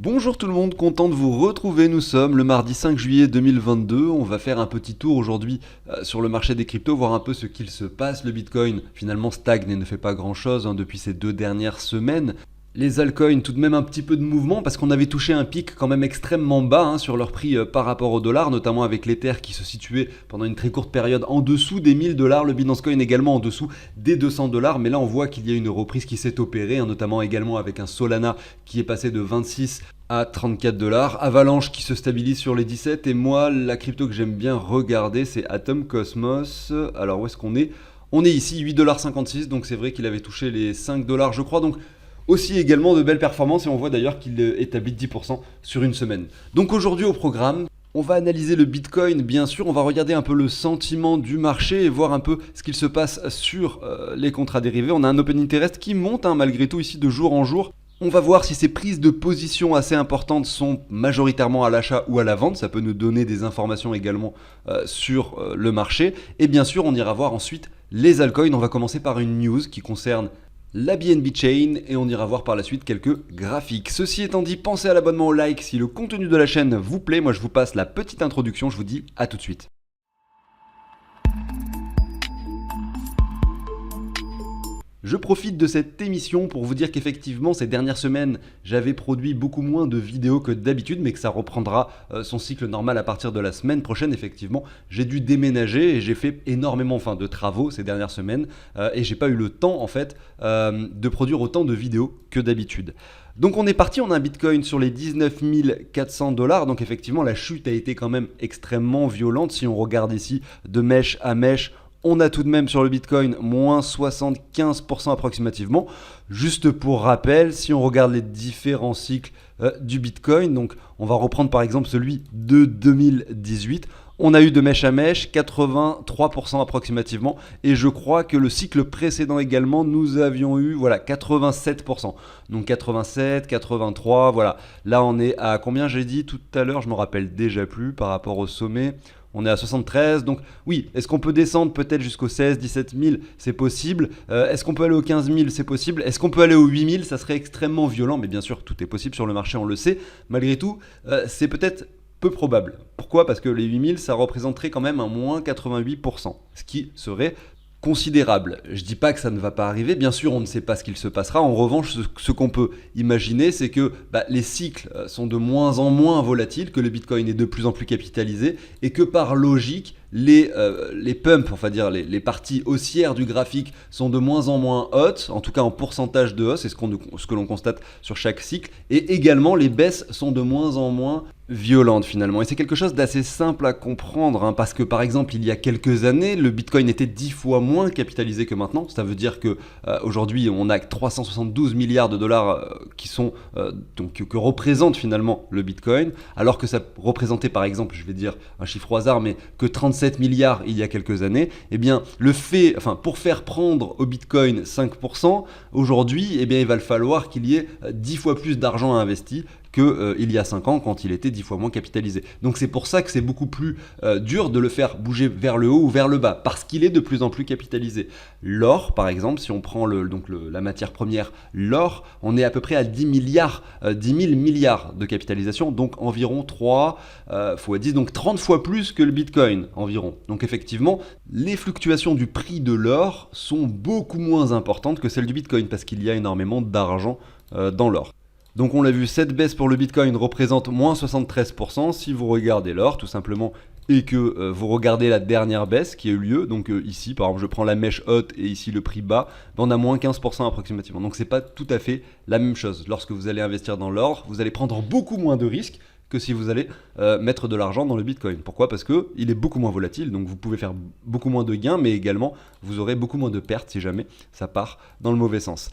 Bonjour tout le monde, content de vous retrouver. Nous sommes le mardi 5 juillet 2022. On va faire un petit tour aujourd'hui sur le marché des cryptos, voir un peu ce qu'il se passe. Le Bitcoin finalement stagne et ne fait pas grand chose depuis ces 2 dernières semaines. Les altcoins, tout de même un petit peu de mouvement parce qu'on avait touché un pic quand même extrêmement bas sur leur prix par rapport au dollar, notamment avec l'Ether qui se situait pendant une très courte période en dessous des 1000 $, le Binance Coin également en dessous des 200 $, mais là on voit qu'il y a une reprise qui s'est opérée, notamment également avec un Solana qui est passé de 26 à 34 $, Avalanche qui se stabilise sur les 17, et moi la crypto que j'aime bien regarder c'est Atom Cosmos. Alors où est-ce qu'on est? On est ici 8,56 $, donc c'est vrai qu'il avait touché les 5 $ je crois, donc aussi également de belles performances, et on voit d'ailleurs qu'il établit 10% sur une semaine. Donc aujourd'hui au programme, on va analyser le Bitcoin, bien sûr, on va regarder un peu le sentiment du marché et voir un peu ce qu'il se passe sur les contrats dérivés. On a un open interest qui monte malgré tout ici de jour en jour. On va voir si ces prises de position assez importantes sont majoritairement à l'achat ou à la vente. Ça peut nous donner des informations également sur le marché. Et bien sûr, on ira voir ensuite les altcoins. On va commencer par une news qui concerne la BNB Chain et on ira voir par la suite quelques graphiques. Ceci étant dit, pensez à l'abonnement, au like si le contenu de la chaîne vous plaît. Moi je vous passe la petite introduction, je vous dis à tout de suite. Je profite de cette émission pour vous dire qu'effectivement ces dernières semaines j'avais produit beaucoup moins de vidéos que d'habitude, mais que ça reprendra son cycle normal à partir de la semaine prochaine. Effectivement j'ai dû déménager et j'ai fait énormément de travaux ces dernières semaines et j'ai pas eu le temps en fait de produire autant de vidéos que d'habitude. Donc on est parti, on a un Bitcoin sur les 19 400 $, donc effectivement la chute a été quand même extrêmement violente. Si on regarde ici de mèche à mèche, on a tout de même sur le Bitcoin moins 75% approximativement. Juste pour rappel, si on regarde les différents cycles du Bitcoin, donc on va reprendre par exemple celui de 2018, on a eu de mèche à mèche 83% approximativement, et je crois que le cycle précédent également nous avions eu 87%. Donc 87, 83, voilà. Là on est à combien j'ai dit tout à l'heure, je me rappelle déjà plus par rapport au sommet. On est à 73, donc oui, est-ce qu'on peut descendre peut-être jusqu'au 16, 17 000? C'est possible. Est-ce qu'on peut aller aux 15 000? C'est possible. Est-ce qu'on peut aller aux 8 000? Ça serait extrêmement violent, mais bien sûr, tout est possible sur le marché, on le sait. Malgré tout, c'est peut-être peu probable. Pourquoi? Parce que les 8 000, ça représenterait quand même un moins 88%, ce qui serait considérable. Je dis pas que ça ne va pas arriver, bien sûr on ne sait pas ce qu'il se passera. En revanche, ce qu'on peut imaginer, c'est que les cycles sont de moins en moins volatiles, que le Bitcoin est de plus en plus capitalisé, et que par logique, les pumps, enfin dire les parties haussières du graphique sont de moins en moins hautes, en tout cas en pourcentage de hausse, c'est ce que l'on constate sur chaque cycle, et également les baisses sont de moins en moins violente finalement, et c'est quelque chose d'assez simple à comprendre parce que par exemple il y a quelques années le Bitcoin était 10 fois moins capitalisé que maintenant. Ça veut dire que aujourd'hui on a 372 milliards de dollars qui sont que représente finalement le Bitcoin, alors que ça représentait par exemple, je vais dire un chiffre au hasard, mais que 37 milliards il y a quelques années. Et bien pour faire prendre au Bitcoin 5%, aujourd'hui il va falloir qu'il y ait 10 fois plus d'argent à investir qu'il y a 5 ans quand il était 10 fois moins capitalisé. Donc c'est pour ça que c'est beaucoup plus dur de le faire bouger vers le haut ou vers le bas, parce qu'il est de plus en plus capitalisé. L'or par exemple, si on prend la matière première, l'or, on est à peu près à 10 000 milliards de capitalisation, donc environ 3 fois 10, donc 30 fois plus que le Bitcoin environ. Donc effectivement, les fluctuations du prix de l'or sont beaucoup moins importantes que celles du Bitcoin, parce qu'il y a énormément d'argent dans l'or. Donc on l'a vu, cette baisse pour le Bitcoin représente moins 73%. Si vous regardez l'or tout simplement et que vous regardez la dernière baisse qui a eu lieu, donc ici par exemple je prends la mèche haute et ici le prix bas, on a moins 15% approximativement. Donc c'est pas tout à fait la même chose. Lorsque vous allez investir dans l'or, vous allez prendre beaucoup moins de risques que si vous allez mettre de l'argent dans le Bitcoin. Pourquoi? Parce qu'il est beaucoup moins volatile, donc vous pouvez faire beaucoup moins de gains, mais également vous aurez beaucoup moins de pertes si jamais ça part dans le mauvais sens.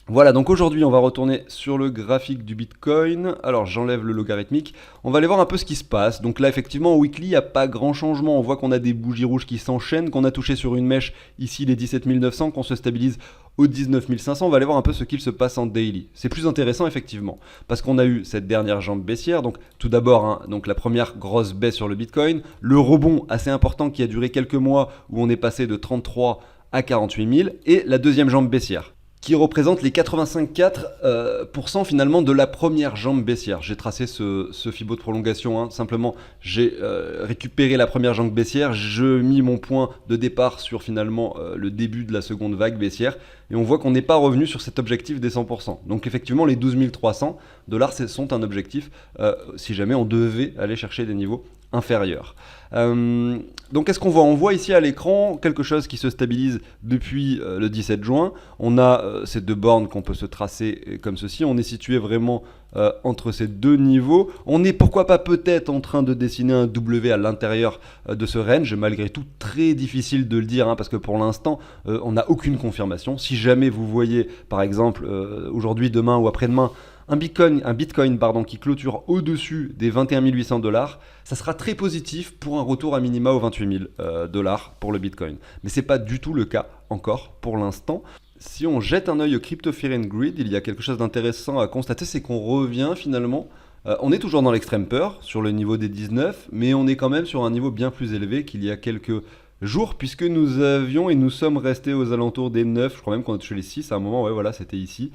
Voilà, donc aujourd'hui on va retourner sur le graphique du Bitcoin. Alors j'enlève le logarithmique, on va aller voir un peu ce qui se passe. Donc là effectivement au weekly il n'y a pas grand changement, on voit qu'on a des bougies rouges qui s'enchaînent, qu'on a touché sur une mèche ici les 17 900, qu'on se stabilise aux 19 500. On va aller voir un peu ce qu'il se passe en daily. C'est plus intéressant effectivement, parce qu'on a eu cette dernière jambe baissière. Donc tout d'abord, donc la première grosse baisse sur le Bitcoin, le rebond assez important qui a duré quelques mois où on est passé de 33 à 48 000, et la deuxième jambe baissière qui représente les 85,4% finalement de la première jambe baissière. J'ai tracé ce Fibo de prolongation, hein. Simplement j'ai récupéré la première jambe baissière, je mis mon point de départ sur finalement le début de la seconde vague baissière, et on voit qu'on n'est pas revenu sur cet objectif des 100%. Donc effectivement les 12 300 $ sont un objectif si jamais on devait aller chercher des niveaux inférieurs. Donc qu'est-ce qu'on voit? On voit ici à l'écran quelque chose qui se stabilise depuis le 17 juin. On a ces deux bornes qu'on peut se tracer comme ceci. On est situé vraiment entre ces deux niveaux. On est pourquoi pas peut-être en train de dessiner un W à l'intérieur de ce range. Malgré tout, très difficile de le dire, hein, parce que pour l'instant, on n'a aucune confirmation. Si jamais vous voyez, par exemple, aujourd'hui, demain ou après-demain, un Bitcoin qui clôture au-dessus des 21 800 $, ça sera très positif pour un retour à minima aux 28 000 $ pour le Bitcoin. Mais ce n'est pas du tout le cas encore pour l'instant. Si on jette un œil au Crypto Fear and Greed, il y a quelque chose d'intéressant à constater, c'est qu'on revient finalement, on est toujours dans l'extrême peur, sur le niveau des 19, mais on est quand même sur un niveau bien plus élevé qu'il y a quelques jours, puisque nous avions et nous sommes restés aux alentours des 9, je crois même qu'on a touché les 6 à un moment, ouais voilà, c'était ici,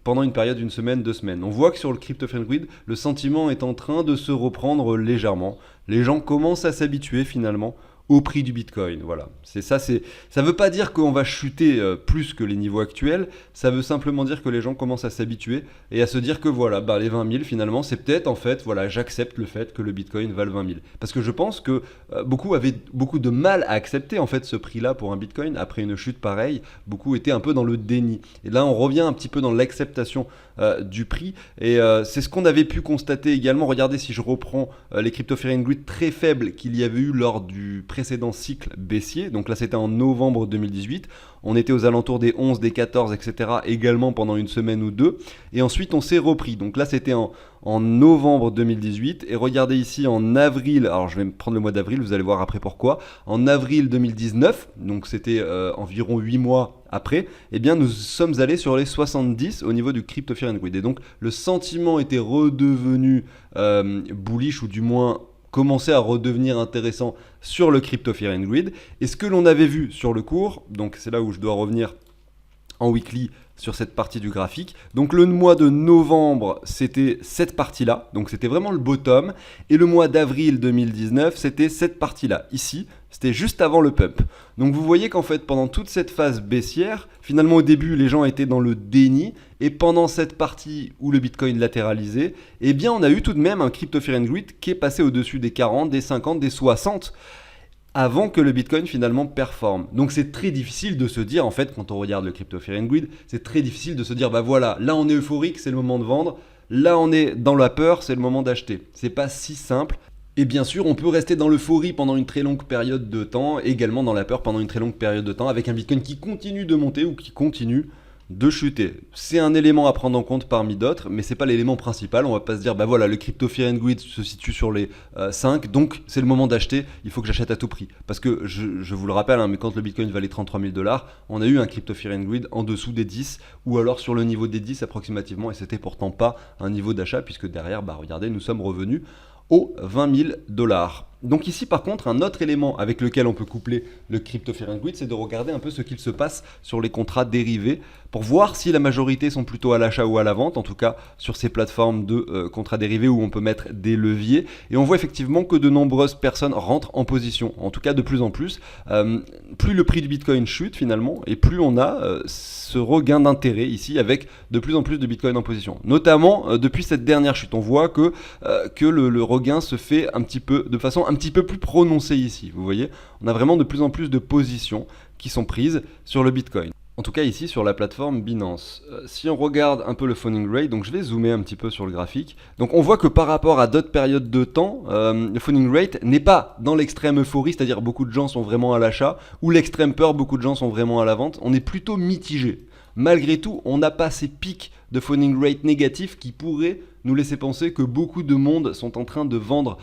pendant une période d'une semaine, 2 semaines. On voit que sur le Crypto Fear and Greed, le sentiment est en train de se reprendre légèrement. Les gens commencent à s'habituer finalement au prix du Bitcoin. Voilà, c'est ça. Ça veut pas dire qu'on va chuter plus que les niveaux actuels. Ça veut simplement dire que les gens commencent à s'habituer et à se dire que voilà, bah, les 20 000 finalement, c'est peut-être en fait, voilà, j'accepte le fait que le Bitcoin vale 20 000. Parce que je pense que beaucoup avaient beaucoup de mal à accepter en fait ce prix-là pour un Bitcoin après une chute pareille. Beaucoup étaient un peu dans le déni. Et là, on revient un petit peu dans l'acceptation du prix. Et c'est ce qu'on avait pu constater également. Regardez, si je reprends les Crypto Fear and Greed très faibles qu'il y avait eu lors du précédent cycle baissier, donc là c'était en novembre 2018, on était aux alentours des 11, des 14, etc. également pendant une semaine ou deux, et ensuite on s'est repris, donc là c'était en novembre 2018, et regardez ici en avril, alors je vais prendre le mois d'avril, vous allez voir après pourquoi, en avril 2019, donc c'était environ 8 mois après, eh bien nous sommes allés sur les 70 au niveau du Crypto Fear and Greed, et donc le sentiment était redevenu bullish, ou du moins commençait à redevenir intéressant sur le Crypto Fear and Greed. Et ce que l'on avait vu sur le cours, donc c'est là où je dois revenir en weekly sur cette partie du graphique. Donc le mois de novembre, c'était cette partie-là, donc c'était vraiment le bottom, et le mois d'avril 2019, c'était cette partie-là, ici, c'était juste avant le pump. Donc vous voyez qu'en fait, pendant toute cette phase baissière, finalement au début, les gens étaient dans le déni, et pendant cette partie où le Bitcoin latéralisait, eh bien on a eu tout de même un Crypto Fear and Greed qui est passé au-dessus des 40, des 50, des 60, avant que le Bitcoin finalement performe. Donc c'est très difficile de se dire, en fait, quand on regarde le Crypto Fear and Greed, c'est très difficile de se dire, bah voilà, là on est euphorique, c'est le moment de vendre, là on est dans la peur, c'est le moment d'acheter. C'est pas si simple. Et bien sûr, on peut rester dans l'euphorie pendant une très longue période de temps, également dans la peur pendant une très longue période de temps, avec un Bitcoin qui continue de monter ou qui continue de chuter. C'est un élément à prendre en compte parmi d'autres, mais c'est pas l'élément principal. On va pas se dire, bah voilà, le Crypto Fear and Greed se situe sur les 5, donc c'est le moment d'acheter, il faut que j'achète à tout prix. Parce que je vous le rappelle, hein, mais quand le Bitcoin valait 33 000 $, on a eu un Crypto Fear and Greed en dessous des 10, ou alors sur le niveau des 10 approximativement, et c'était pourtant pas un niveau d'achat, puisque derrière, bah regardez, nous sommes revenus aux 20 000 $. Donc ici par contre, un autre élément avec lequel on peut coupler le Crypto Fear and Greed, c'est de regarder un peu ce qu'il se passe sur les contrats dérivés pour voir si la majorité sont plutôt à l'achat ou à la vente, en tout cas sur ces plateformes de contrats dérivés où on peut mettre des leviers. Et on voit effectivement que de nombreuses personnes rentrent en position, en tout cas de plus en plus. Plus le prix du Bitcoin chute finalement, et plus on a ce regain d'intérêt ici avec de plus en plus de Bitcoin en position. Notamment depuis cette dernière chute, on voit que le regain se fait un petit peu, de façon un petit peu plus prononcée ici. Vous voyez, on a vraiment de plus en plus de positions qui sont prises sur le Bitcoin. En tout cas ici sur la plateforme Binance. Si on regarde un peu le phoning rate, donc je vais zoomer un petit peu sur le graphique. Donc on voit que par rapport à d'autres périodes de temps, le phoning rate n'est pas dans l'extrême euphorie, c'est-à-dire beaucoup de gens sont vraiment à l'achat, ou l'extrême peur, beaucoup de gens sont vraiment à la vente. On est plutôt mitigé. Malgré tout, on n'a pas ces pics de phoning rate négatifs qui pourraient nous laisser penser que beaucoup de monde sont en train de vendre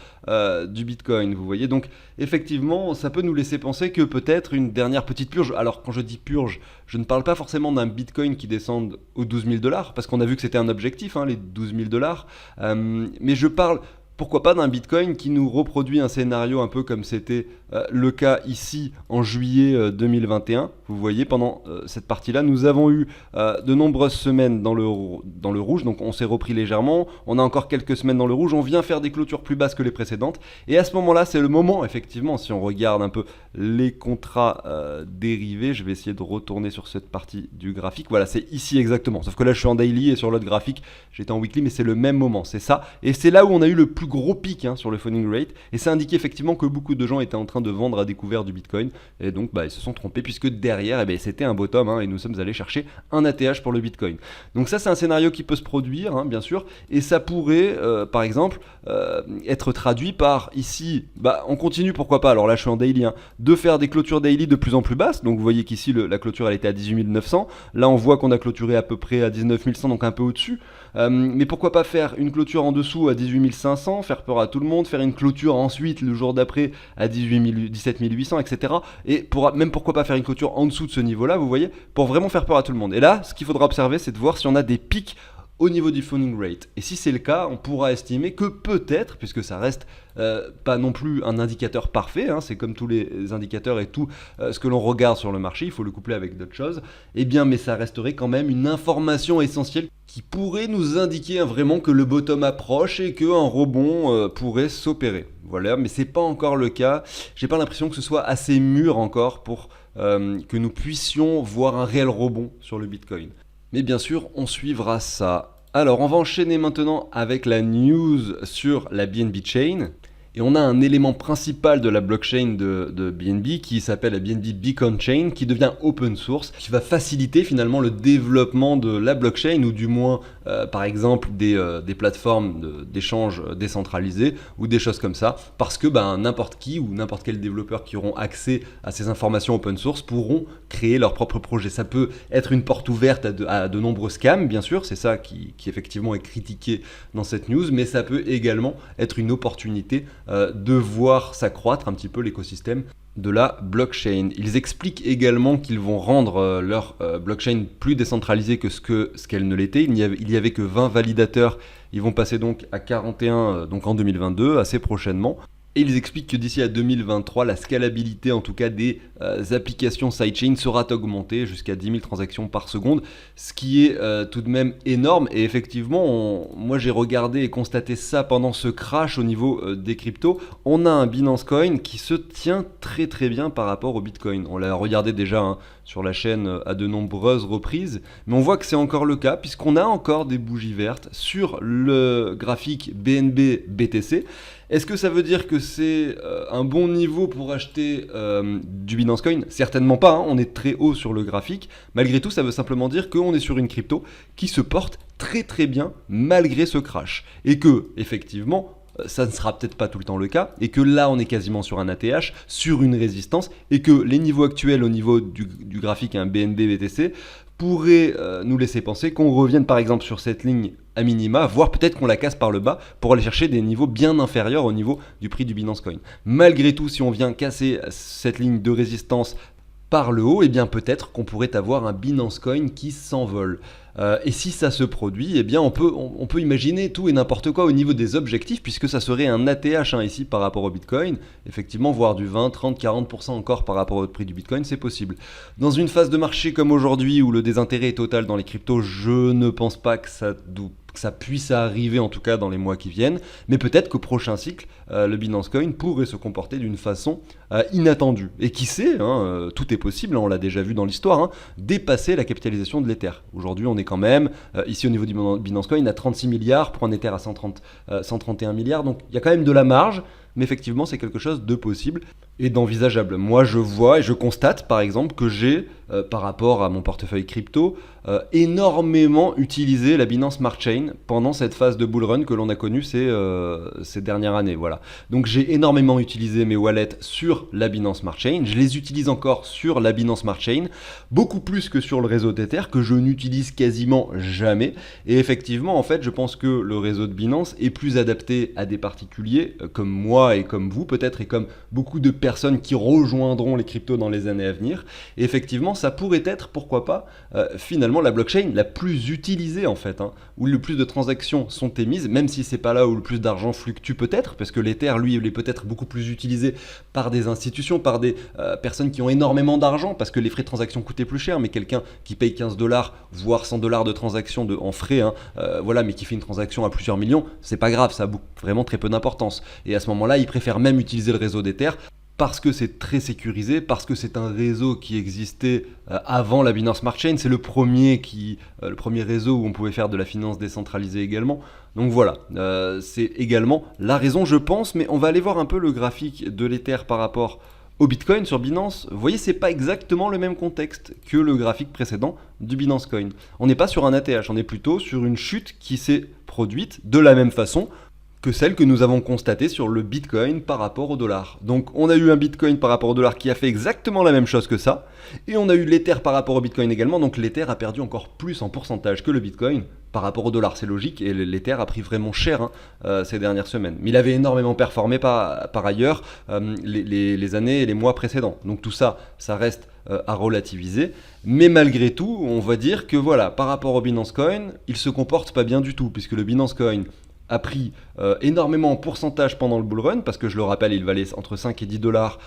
du Bitcoin, vous voyez. Donc effectivement, ça peut nous laisser penser que peut-être une dernière petite purge, alors quand je dis purge, je ne parle pas forcément d'un Bitcoin qui descende aux 12 000 $, parce qu'on a vu que c'était un objectif, hein, les 12 000 $, mais je parle Pourquoi pas d'un Bitcoin qui nous reproduit un scénario un peu comme c'était le cas ici en juillet 2021. Vous voyez, pendant cette partie-là, nous avons eu de nombreuses semaines dans le rouge, donc on s'est repris légèrement. On a encore quelques semaines dans le rouge, on vient faire des clôtures plus basses que les précédentes. Et à ce moment-là, c'est le moment, effectivement, si on regarde un peu les contrats dérivés, je vais essayer de retourner sur cette partie du graphique. Voilà, c'est ici exactement. Sauf que là, je suis en daily et sur l'autre graphique, j'étais en weekly, mais c'est le même moment, c'est ça. Et c'est là où on a eu le plus gros pic sur le funding rate, et ça indiquait effectivement que beaucoup de gens étaient en train de vendre à découvert du Bitcoin, et donc ils se sont trompés, puisque derrière c'était un bottom, et nous sommes allés chercher un ATH pour le Bitcoin. Donc ça, c'est un scénario qui peut se produire, bien sûr, et ça pourrait par exemple être traduit par ici, on continue, pourquoi pas, alors là je suis en daily, de faire des clôtures daily de plus en plus basses. Donc vous voyez qu'ici la clôture elle était à 18 900, là on voit qu'on a clôturé à peu près à 19 100, donc un peu au-dessus. Mais pourquoi pas faire une clôture en dessous à 18 500, faire peur à tout le monde, faire une clôture ensuite le jour d'après à 17 800, etc. Et même pourquoi pas faire une clôture en dessous de ce niveau-là, vous voyez, pour vraiment faire peur à tout le monde. Et là, ce qu'il faudra observer, c'est de voir si on a des pics au niveau du funding rate. Et si c'est le cas, on pourra estimer que peut-être, puisque ça reste pas non plus un indicateur parfait, c'est comme tous les indicateurs et tout ce que l'on regarde sur le marché, il faut le coupler avec d'autres choses, mais ça resterait quand même une information essentielle qui pourrait nous indiquer vraiment que le bottom approche et qu'un rebond pourrait s'opérer. Voilà, mais c'est pas encore le cas. J'ai pas l'impression que ce soit assez mûr encore pour que nous puissions voir un réel rebond sur le Bitcoin. Mais bien sûr, on suivra ça. Alors, on va enchaîner maintenant avec la news sur la BNB Chain. Et on a un élément principal de la blockchain de BNB qui s'appelle la BNB Beacon Chain, qui devient open source, qui va faciliter finalement le développement de la blockchain, ou du moins par exemple des plateformes d'échange décentralisées ou des choses comme ça, parce que n'importe qui ou n'importe quel développeur qui auront accès à ces informations open source pourront créer leur propre projet. Ça peut être une porte ouverte à de nombreux scams, bien sûr, c'est ça qui effectivement est critiqué dans cette news, mais ça peut également être une opportunité de voir s'accroître un petit peu l'écosystème de la blockchain. Ils expliquent également qu'ils vont rendre leur blockchain plus décentralisée que ce qu'elle ne l'était. Il n'y avait que 20 validateurs. Ils vont passer donc à 41 donc en 2022, assez prochainement. Et ils expliquent que d'ici à 2023, la scalabilité en tout cas des applications sidechain sera augmentée jusqu'à 10 000 transactions par seconde, ce qui est tout de même énorme. Et effectivement, moi j'ai regardé et constaté ça pendant ce crash au niveau des cryptos. On a un Binance Coin qui se tient très très bien par rapport au Bitcoin. On l'a regardé déjà sur la chaîne à de nombreuses reprises, mais on voit que c'est encore le cas puisqu'on a encore des bougies vertes sur le graphique BNB BTC. Est-ce que ça veut dire que c'est un bon niveau pour acheter du Binance Coin? Certainement pas, on est très haut sur le graphique. Malgré tout, ça veut simplement dire qu'on est sur une crypto qui se porte très très bien malgré ce crash. Et que, effectivement, ça ne sera peut-être pas tout le temps le cas, et que là on est quasiment sur un ATH, sur une résistance, et que les niveaux actuels au niveau du graphique BNB BTC pourraient nous laisser penser qu'on revienne par exemple sur cette ligne à minima, voire peut-être qu'on la casse par le bas pour aller chercher des niveaux bien inférieurs au niveau du prix du Binance Coin. Malgré tout, si on vient casser cette ligne de résistance par le haut, peut-être qu'on pourrait avoir un Binance Coin qui s'envole. Et si ça se produit, on peut imaginer tout et n'importe quoi au niveau des objectifs, puisque ça serait un ATH ici par rapport au Bitcoin. Effectivement, voire du 20, 30, 40% encore par rapport au prix du Bitcoin, c'est possible. Dans une phase de marché comme aujourd'hui, où le désintérêt est total dans les cryptos, je ne pense pas que ça puisse arriver, en tout cas dans les mois qui viennent, mais peut-être qu'au prochain cycle, le Binance Coin pourrait se comporter d'une façon inattendue. Et qui sait, tout est possible, on l'a déjà vu dans l'histoire, dépasser la capitalisation de l'Ether. Aujourd'hui, on est quand même, ici au niveau du Binance Coin, à 36 milliards, pour un Ether à 131 milliards, donc il y a quand même de la marge, mais effectivement, c'est quelque chose de possible et d'envisageable. Moi, je vois et je constate, par exemple, que j'ai, par rapport à mon portefeuille crypto, énormément utilisé la Binance Smart Chain pendant cette phase de bull run que l'on a connue ces dernières années. Voilà. Donc, j'ai énormément utilisé mes wallets sur la Binance Smart Chain. Je les utilise encore sur la Binance Smart Chain, beaucoup plus que sur le réseau d'Ether, que je n'utilise quasiment jamais. Et effectivement, en fait, je pense que le réseau de Binance est plus adapté à des particuliers comme moi, moi et comme vous peut-être et comme beaucoup de personnes qui rejoindront les cryptos dans les années à venir. Et effectivement, ça pourrait être, pourquoi pas, finalement la blockchain la plus utilisée en fait, hein, où le plus de transactions sont émises, même si c'est pas là où le plus d'argent fluctue peut-être, parce que l'Ether, lui, il est peut-être beaucoup plus utilisé par des institutions, par des personnes qui ont énormément d'argent, parce que les frais de transaction coûtaient plus cher, mais quelqu'un qui paye 15 dollars, voire 100 dollars de transaction en frais, hein, voilà, mais qui fait une transaction à plusieurs millions, c'est pas grave, ça a vraiment très peu d'importance. Et à ce moment-là, il préfère même utiliser le réseau d'Ether, parce que c'est très sécurisé, parce que c'est un réseau qui existait avant la Binance Smart Chain, c'est le premier réseau où on pouvait faire de la finance décentralisée également. Donc voilà, c'est également la raison je pense, mais on va aller voir un peu le graphique de l'Ether par rapport au Bitcoin sur Binance. Vous voyez, c'est pas exactement le même contexte que le graphique précédent du Binance Coin. On n'est pas sur un ATH, on est plutôt sur une chute qui s'est produite de la même façon que celle que nous avons constatée sur le Bitcoin par rapport au dollar. Donc on a eu un Bitcoin par rapport au dollar qui a fait exactement la même chose que ça, et on a eu l'Ether par rapport au Bitcoin également, donc l'Ether a perdu encore plus en pourcentage que le Bitcoin par rapport au dollar, c'est logique, et l'Ether a pris vraiment cher ces dernières semaines. Mais il avait énormément performé par ailleurs les années et les mois précédents. Donc tout ça, ça reste à relativiser, mais malgré tout, on va dire que voilà, par rapport au Binance Coin, il se comporte pas bien du tout, puisque le Binance Coin a pris énormément en pourcentage pendant le bull run, parce que je le rappelle, il valait entre 5 et 10 dollars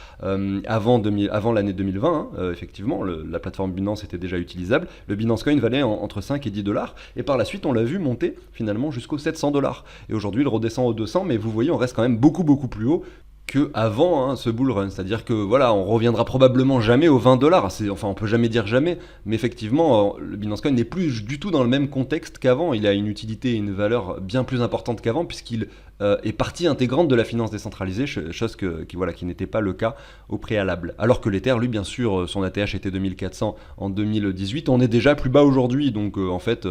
avant l'année 2020, hein, effectivement, la plateforme Binance était déjà utilisable, le Binance Coin valait entre 5 et 10 dollars, et par la suite on l'a vu monter finalement jusqu'aux 700 dollars, et aujourd'hui il redescend aux 200, mais vous voyez on reste quand même beaucoup plus haut que avant ce bull run, c'est-à-dire que voilà, on reviendra probablement jamais aux 20 dollars, enfin on peut jamais dire jamais, mais effectivement le Binance Coin n'est plus du tout dans le même contexte qu'avant, il a une utilité et une valeur bien plus importante qu'avant puisqu'il est partie intégrante de la finance décentralisée, chose qui n'était pas le cas au préalable. Alors que l'Ether, lui bien sûr, son ATH était 2400 en 2018, on est déjà plus bas aujourd'hui, donc en fait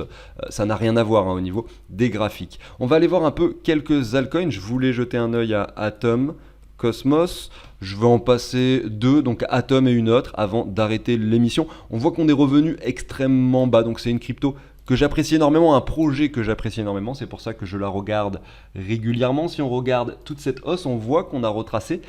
ça n'a rien à voir au niveau des graphiques. On va aller voir un peu quelques altcoins, je voulais jeter un œil à Atom, Cosmos, je vais en passer deux, donc Atom et une autre, avant d'arrêter l'émission. On voit qu'on est revenu extrêmement bas, donc c'est une crypto que j'apprécie énormément, un projet que j'apprécie énormément, c'est pour ça que je la regarde régulièrement. Si on regarde toute cette hausse, on voit qu'on a retracé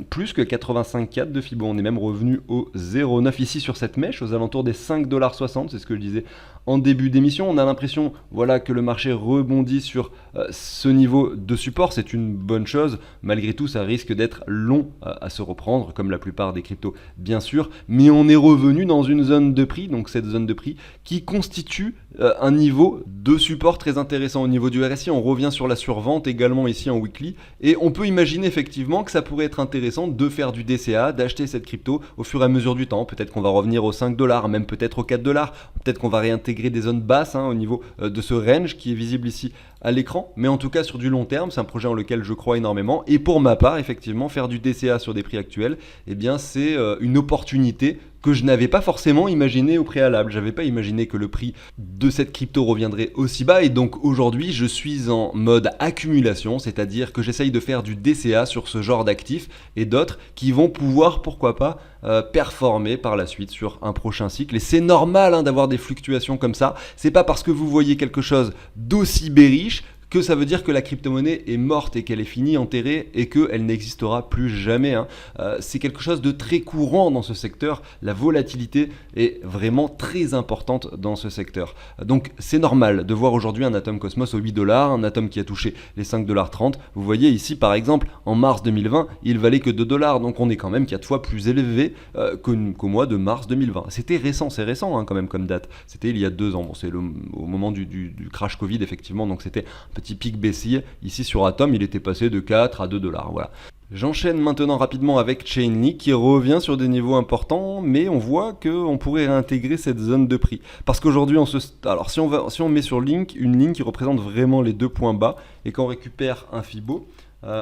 plus que 85,4 de Fibo, on est même revenu au 0,9 ici sur cette mèche, aux alentours des 5,60$, c'est ce que je disais en début d'émission. On a l'impression voilà, que le marché rebondit sur ce niveau de support, c'est une bonne chose, malgré tout ça risque d'être long à se reprendre, comme la plupart des cryptos bien sûr, mais on est revenu dans une zone de prix, donc cette zone de prix qui constitue un niveau de support très intéressant au niveau du RSI. On revient sur la survente également ici en weekly, et on peut imaginer effectivement que ça pourrait être intéressant de faire du DCA, d'acheter cette crypto au fur et à mesure du temps. Peut-être qu'on va revenir aux 5 dollars, même peut-être aux 4 dollars, peut-être qu'on va réintégrer des zones basses au niveau de ce range qui est visible ici à l'écran, mais en tout cas sur du long terme, c'est un projet en lequel je crois énormément, et pour ma part, effectivement, faire du DCA sur des prix actuels, eh bien c'est une opportunité que je n'avais pas forcément imaginé au préalable. J'avais pas imaginé que le prix de cette crypto reviendrait aussi bas, et donc aujourd'hui je suis en mode accumulation, c'est-à-dire que j'essaye de faire du DCA sur ce genre d'actifs et d'autres qui vont pouvoir, pourquoi pas, performer par la suite sur un prochain cycle. Et c'est normal d'avoir des fluctuations comme ça, c'est pas parce que vous voyez quelque chose d'aussi bearish que ça veut dire que la crypto-monnaie est morte et qu'elle est finie, enterrée, et qu'elle n'existera plus jamais. C'est quelque chose de très courant dans ce secteur. La volatilité est vraiment très importante dans ce secteur. Donc c'est normal de voir aujourd'hui un Atom Cosmos aux 8 dollars, un Atom qui a touché les 5,30 $. Vous voyez ici par exemple, en mars 2020, il valait que 2 dollars, donc on est quand même 4 fois plus élevé qu'au mois de mars 2020. C'était récent, c'est récent quand même comme date. C'était il y a 2 ans, bon, c'est au moment du crash Covid effectivement, donc c'était un petit pic baissier. Ici sur Atom, il était passé de 4 à 2 dollars. Voilà. J'enchaîne maintenant rapidement avec Chainlink qui revient sur des niveaux importants, mais on voit qu'on pourrait réintégrer cette zone de prix. Parce qu'aujourd'hui, alors si on met sur Link une ligne qui représente vraiment les 2 points bas et qu'on récupère un Fibo,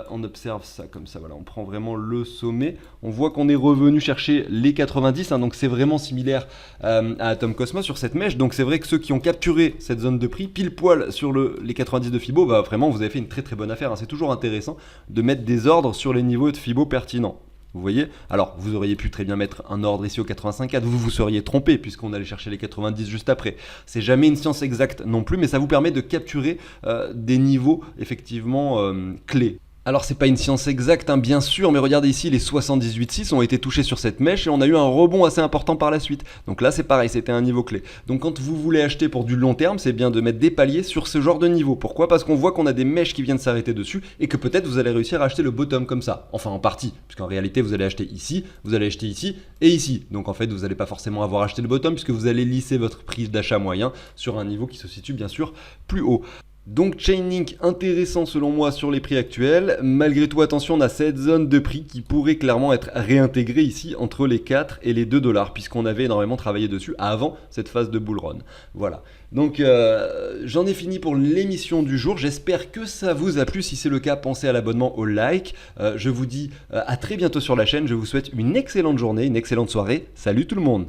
on observe ça comme ça, voilà, on prend vraiment le sommet, on voit qu'on est revenu chercher les 90, donc c'est vraiment similaire à Atom Cosmos sur cette mèche, donc c'est vrai que ceux qui ont capturé cette zone de prix pile poil sur les 90 de Fibo, vraiment vous avez fait une très très bonne affaire, c'est toujours intéressant de mettre des ordres sur les niveaux de Fibo pertinents. Vous voyez? Alors, vous auriez pu très bien mettre un ordre ici au 85,4, vous vous seriez trompé puisqu'on allait chercher les 90 juste après. C'est jamais une science exacte non plus, mais ça vous permet de capturer des niveaux effectivement clés. Alors c'est pas une science exacte, hein, bien sûr, mais regardez ici, les 78,6 ont été touchés sur cette mèche et on a eu un rebond assez important par la suite. Donc là c'est pareil, c'était un niveau clé. Donc quand vous voulez acheter pour du long terme, c'est bien de mettre des paliers sur ce genre de niveau. Pourquoi? Parce qu'on voit qu'on a des mèches qui viennent s'arrêter dessus et que peut-être vous allez réussir à acheter le bottom comme ça. Enfin en partie, puisqu'en réalité vous allez acheter ici, vous allez acheter ici et ici. Donc en fait vous n'allez pas forcément avoir acheté le bottom puisque vous allez lisser votre prix d'achat moyen sur un niveau qui se situe bien sûr plus haut. Donc Chainlink intéressant selon moi sur les prix actuels. Malgré tout, attention, on a cette zone de prix qui pourrait clairement être réintégrée ici entre les 4 et les 2 dollars puisqu'on avait énormément travaillé dessus avant cette phase de bull run. Voilà. Donc j'en ai fini pour l'émission du jour. J'espère que ça vous a plu. Si c'est le cas, pensez à l'abonnement, au like. Je vous dis à très bientôt sur la chaîne. Je vous souhaite une excellente journée, une excellente soirée. Salut tout le monde!